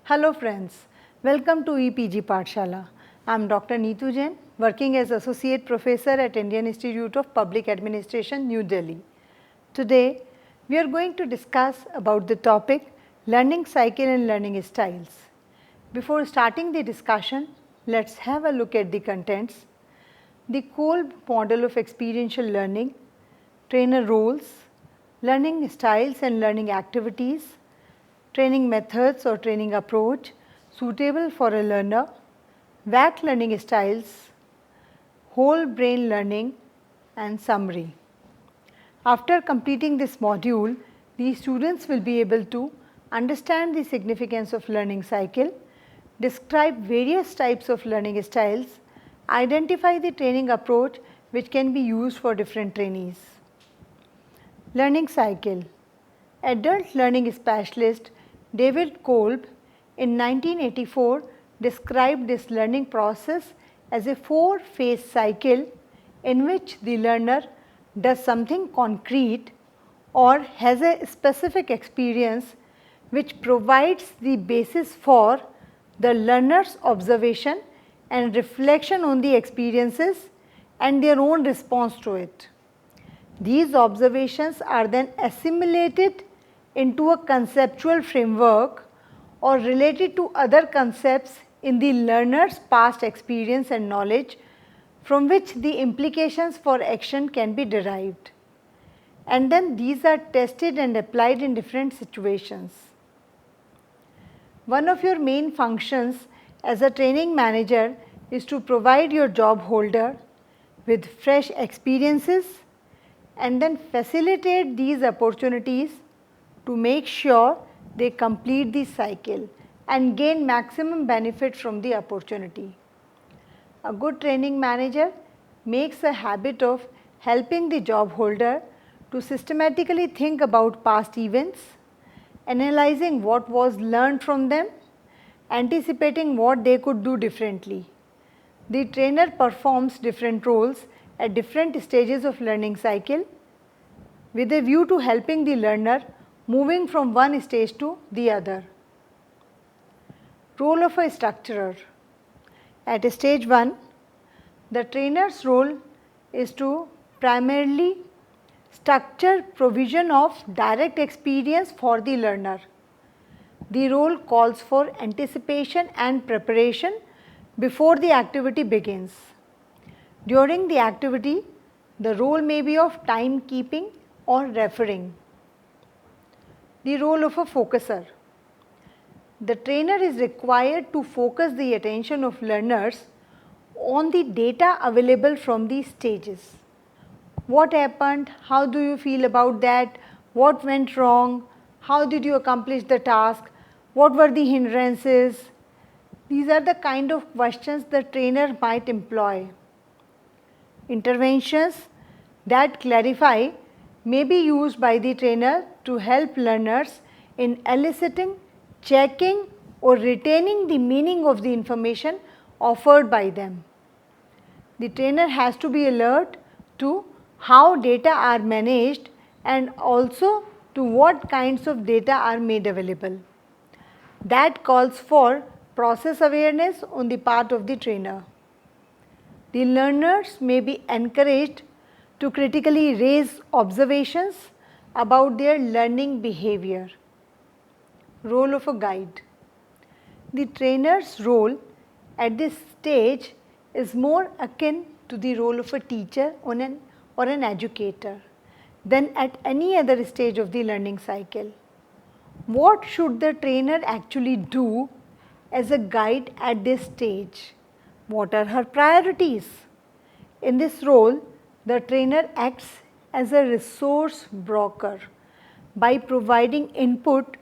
Hello friends, welcome to EPG Pathshala. I am Dr. Neetu Jain, working as Associate Professor at Indian Institute of Public Administration, New Delhi. Today, we are going to discuss about the topic learning cycle and learning styles. Before starting the discussion, let's have a look at the contents. The Kolb model of experiential learning, trainer roles, learning styles and learning activities, training methods or training approach suitable for a learner, WAC learning styles, whole brain learning and summary. After completing this module, the students will be able to understand the significance of learning cycle, describe various types of learning styles, identify the training approach which can be used for different trainees. Learning cycle. Adult learning specialist David Kolb in 1984 described this learning process as a 4-phase cycle in which the learner does something concrete or has a specific experience which provides the basis for the learner's observation and reflection on the experiences and their own response to it. These observations are then assimilated into a conceptual framework or related to other concepts in the learner's past experience and knowledge from which the implications for action can be derived. And then these are tested and applied in different situations. One of your main functions as a training manager is to provide your job holder with fresh experiences and then facilitate these opportunities to make sure they complete the cycle and gain maximum benefit from the opportunity. A good training manager makes a habit of helping the job holder to systematically think about past events, analyzing what was learned from them, anticipating what they could do differently. The trainer performs different roles at different stages of learning cycle with a view to helping the learner moving from one stage to the other. Role of a structurer. At stage 1, the trainer's role is to primarily structure provision of direct experience for the learner. The role calls for anticipation and preparation before the activity begins. During the activity, the role may be of timekeeping or referring. The role of a focuser. The trainer is required to focus the attention of learners on the data available from these stages. What happened? How do you feel about that? What went wrong? How did you accomplish the task? What were the hindrances? These are the kind of questions the trainer might employ. Interventions that clarify may be used by the trainer to help learners in eliciting, checking or retaining the meaning of the information offered by them. The trainer has to be alert to how data are managed and also to what kinds of data are made available. That calls for process awareness on the part of the trainer. The learners may be encouraged to critically raise observations about their learning behavior. Role of a guide. The trainer's role at this stage is more akin to the role of a teacher or an educator than at any other stage of the learning cycle. What should the trainer actually do as a guide at this stage? What are her priorities? In this role, the trainer acts as a resource broker by providing input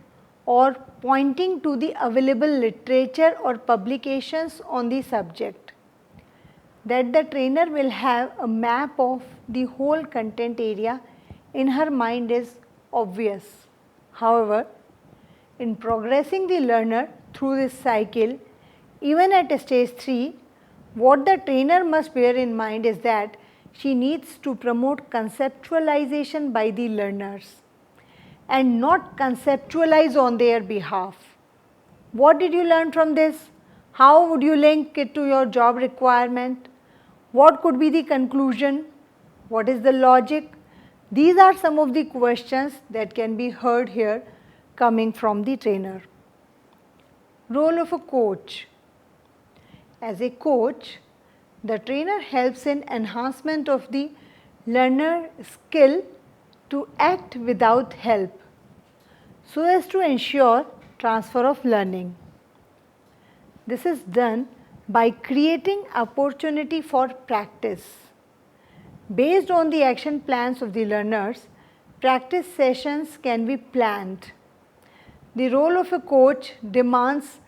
or pointing to the available literature or publications on the subject. That the trainer will have a map of the whole content area in her mind is obvious. However, in progressing the learner through this cycle, even at stage 3, what the trainer must bear in mind is that she needs to promote conceptualization by the learners and not conceptualize on their behalf. What did you learn from this? How would you link it to your job requirement? What could be the conclusion? What is the logic? These are some of the questions that can be heard here coming from the trainer. Role of a coach. As a coach, the trainer helps in enhancement of the learner skill to act without help so as to ensure transfer of learning. This is done by creating opportunity for practice. Based on the action plans of the learners, practice sessions can be planned. The role of a coach demands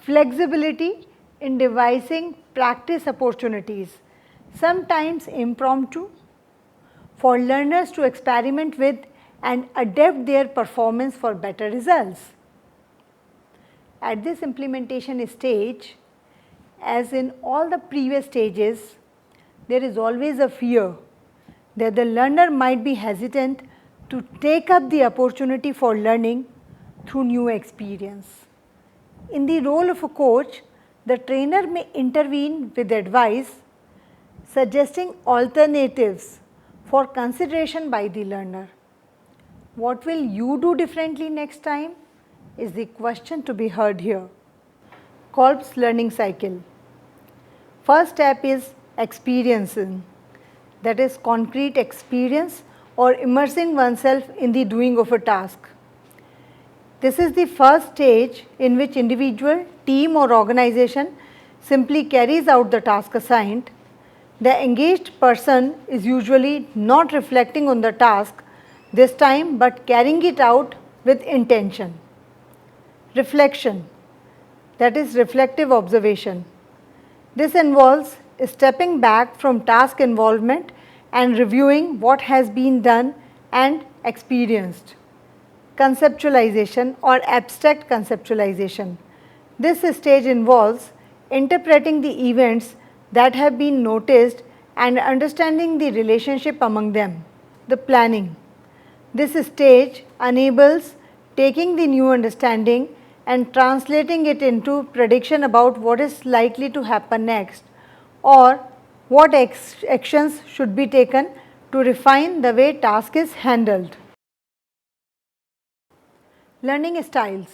flexibility in devising practice opportunities, sometimes impromptu, for learners to experiment with and adapt their performance for better results. At this implementation stage, as in all the previous stages, there is always a fear that the learner might be hesitant to take up the opportunity for learning through new experience. In the role of a coach, the trainer may intervene with advice, suggesting alternatives for consideration by the learner. What will you do differently next time is the question to be heard here. Kolb's learning cycle. First step is experiencing, that is concrete experience or immersing oneself in the doing of a task. This is the first stage in which individual, team or organization simply carries out the task assigned. The engaged person is usually not reflecting on the task this time but carrying it out with intention. Reflection, that is reflective observation. This involves stepping back from task involvement and reviewing what has been done and experienced. Conceptualization or abstract conceptualization. This stage involves interpreting the events that have been noticed and understanding the relationship among them. The planning. This stage enables taking the new understanding and translating it into prediction about what is likely to happen next or what actions should be taken to refine the way task is handled. Learning styles.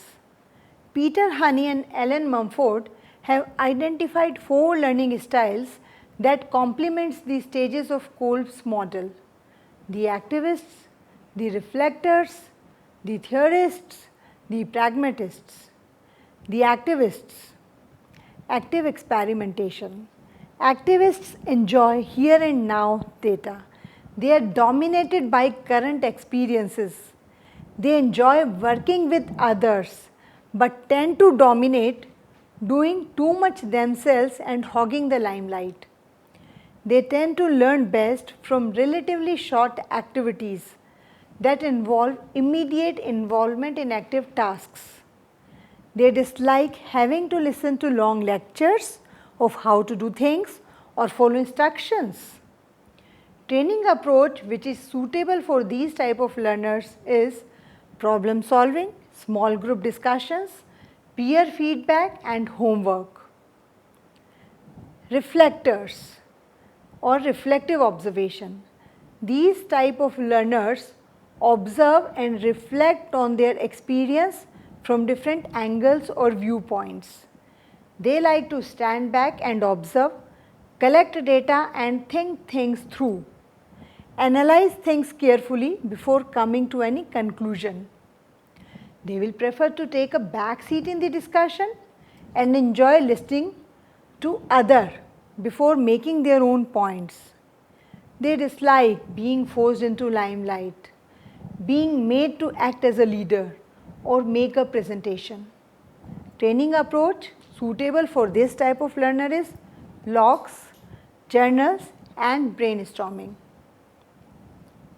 Peter Honey and Alan Mumford have identified 4 learning styles that complements the stages of Kolb's model: the activists, the reflectors, the theorists, the pragmatists. The activists. Active experimentation. Activists enjoy here and now data. They are dominated by current experiences. They enjoy working with others but tend to dominate doing too much themselves and hogging the limelight. They tend to learn best from relatively short activities that involve immediate involvement in active tasks. They dislike having to listen to long lectures of how to do things or follow instructions. Training approach which is suitable for these type of learners is problem solving, small group discussions, peer feedback and homework. Reflectors or reflective observation. These type of learners observe and reflect on their experience from different angles or viewpoints. They like to stand back and observe, collect data and think things through, analyze things carefully before coming to any conclusion. They will prefer to take a back seat in the discussion and enjoy listening to others before making their own points. They dislike being forced into limelight, being made to act as a leader or make a presentation. Training approach suitable for this type of learner is logs, journals and brainstorming.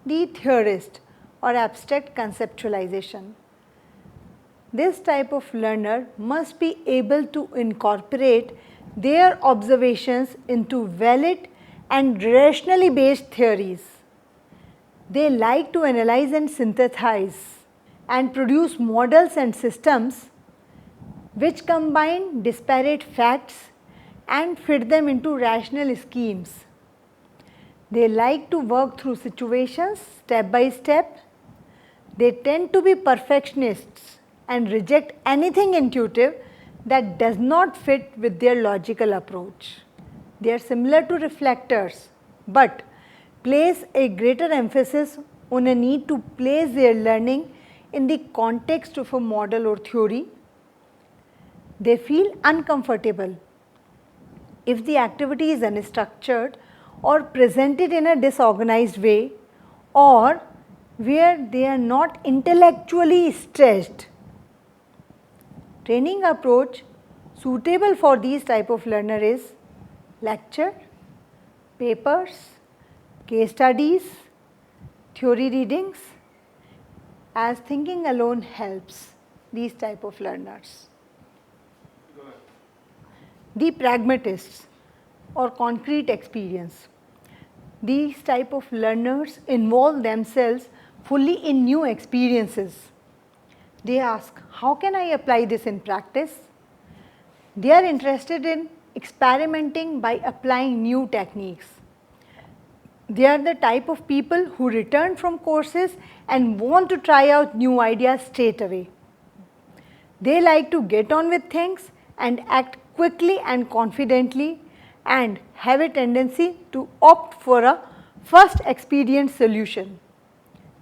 The theorist or abstract conceptualization. This type of learner must be able to incorporate their observations into valid and rationally based theories. They like to analyze and synthesize and produce models and systems which combine disparate facts and fit them into rational schemes. They like to work through situations step by step. They tend to be perfectionists and reject anything intuitive that does not fit with their logical approach. They are similar to reflectors, but place a greater emphasis on a need to place their learning in the context of a model or theory. They feel uncomfortable if the activity is unstructured or presented in a disorganized way, or where they are not intellectually stretched. Training approach suitable for these type of learner is lecture, papers, case studies, theory readings, as thinking alone helps these type of learners. The pragmatists or concrete experience. These type of learners involve themselves fully in new experiences. They ask, how can I apply this in practice? They are interested in experimenting by applying new techniques. They are the type of people who return from courses and want to try out new ideas straight away. They like to get on with things and act quickly and confidently, and have a tendency to opt for a first expedient solution.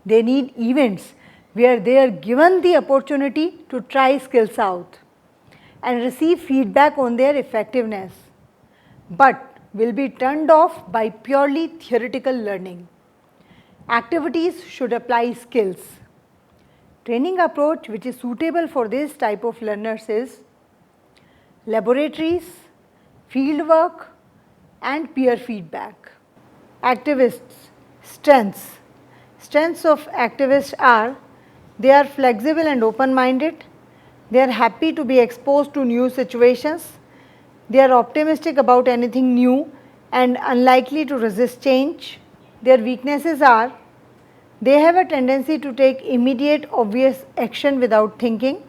They need events where they are given the opportunity to try skills out and receive feedback on their effectiveness, but will be turned off by purely theoretical learning. Activities should apply skills. Training approach which is suitable for this type of learners is laboratories, field work, and peer feedback. Activists, strengths. Strengths of activists are, they are flexible and open-minded, they are happy to be exposed to new situations, they are optimistic about anything new and unlikely to resist change. Their weaknesses are, they have a tendency to take immediate obvious action without thinking,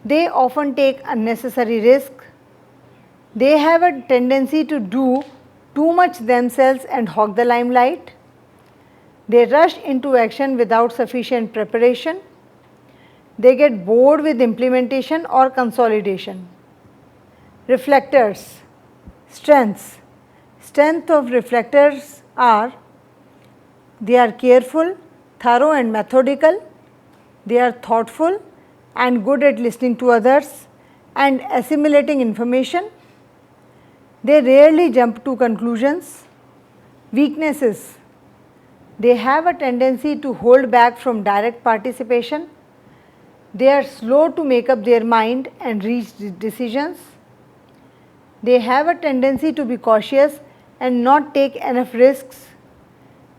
they often take unnecessary risk, they have a tendency to do too much themselves and hog the limelight, they rush into action without sufficient preparation, they get bored with implementation or consolidation. Reflectors, strengths. Strength of reflectors are, they are careful, thorough and methodical, they are thoughtful and good at listening to others and assimilating information, they rarely jump to conclusions. Weaknesses, they have a tendency to hold back from direct participation, they are slow to make up their mind and reach decisions, they have a tendency to be cautious and not take enough risks,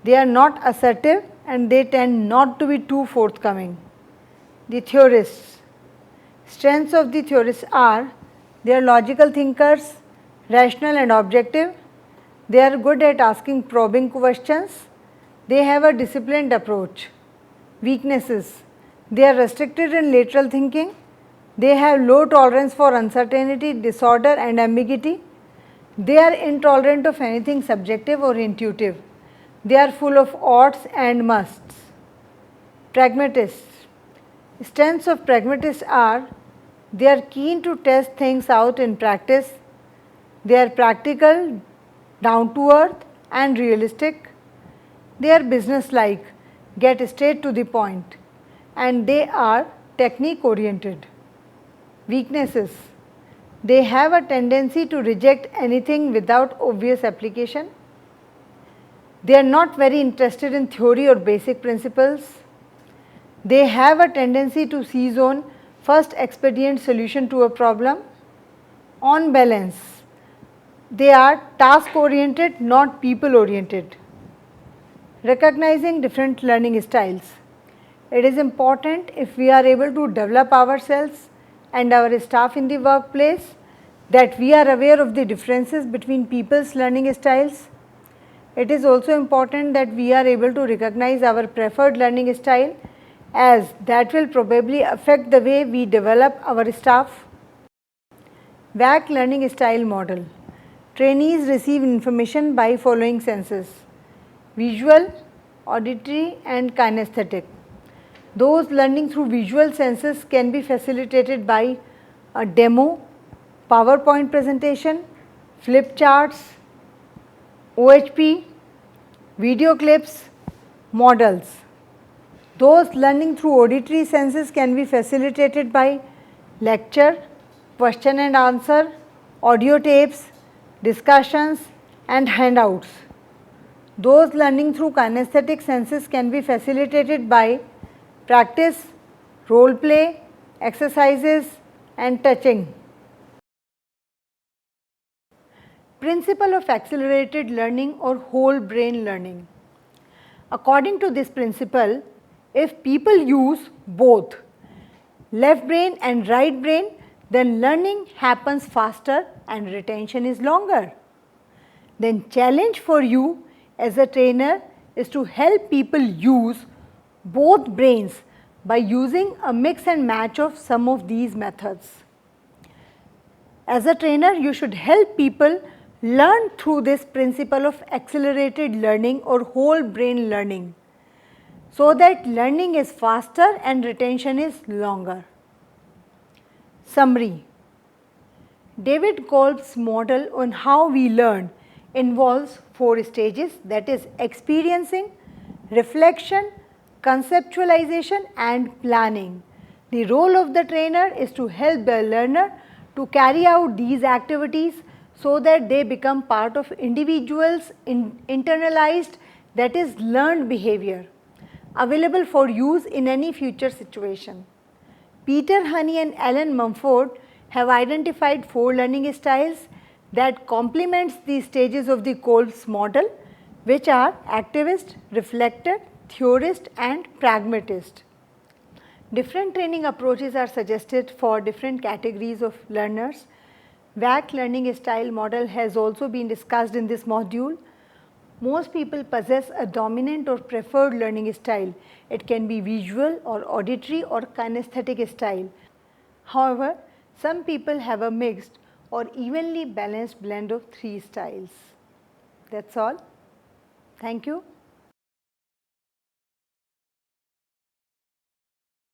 they are not assertive and they tend not to be too forthcoming. The theorists, strengths of the theorists are, they are logical thinkers, rational and objective, they are good at asking probing questions, they have a disciplined approach. Weaknesses, they are restricted in lateral thinking, they have low tolerance for uncertainty, disorder and ambiguity, they are intolerant of anything subjective or intuitive, they are full of oughts and musts. Pragmatists, strengths of pragmatists are, they are keen to test things out in practice, they are practical, down to earth and realistic, they are business-like, get straight to the point, and they are technique oriented. Weaknesses, they have a tendency to reject anything without obvious application, they are not very interested in theory or basic principles, they have a tendency to seize on first expedient solution to a problem. On balance, they are task oriented, not people oriented. Recognizing different learning styles. It is important, if we are able to develop ourselves and our staff in the workplace, that we are aware of the differences between people's learning styles. It is also important that we are able to recognize our preferred learning style, as that will probably affect the way we develop our staff. VAC learning style model. Trainees receive information by following senses: visual, auditory and kinesthetic. Those learning through visual senses can be facilitated by a demo, PowerPoint presentation, flip charts, OHP, video clips, models. Those learning through auditory senses can be facilitated by lecture, question and answer, audio tapes, discussions and handouts. Those learning through kinesthetic senses can be facilitated by practice, role play, exercises and touching. Principle of accelerated learning or whole brain learning. According to this principle, if people use both left brain and right brain, then learning happens faster and retention is longer. Then challenge for you as a trainer is to help people use both brains by using a mix and match of some of these methods. As a trainer, you should help people learn through this principle of accelerated learning or whole brain learning, so that learning is faster and retention is longer. Summary. David Kolb's model on how we learn involves 4 stages, that is experiencing, reflection, conceptualization and planning. The role of the trainer is to help the learner to carry out these activities so that they become part of individuals' internalized, that is learned behavior, available for use in any future situation. Peter Honey and Alan Mumford have identified 4 learning styles that complements the stages of the Kolb's model, which are activist, reflector, theorist and pragmatist. Different training approaches are suggested for different categories of learners. VAC learning style model has also been discussed in this module. Most people possess a dominant or preferred learning style. It can be visual or auditory or kinesthetic style. However, some people have a mixed or evenly balanced blend of 3 styles. That's all. Thank you.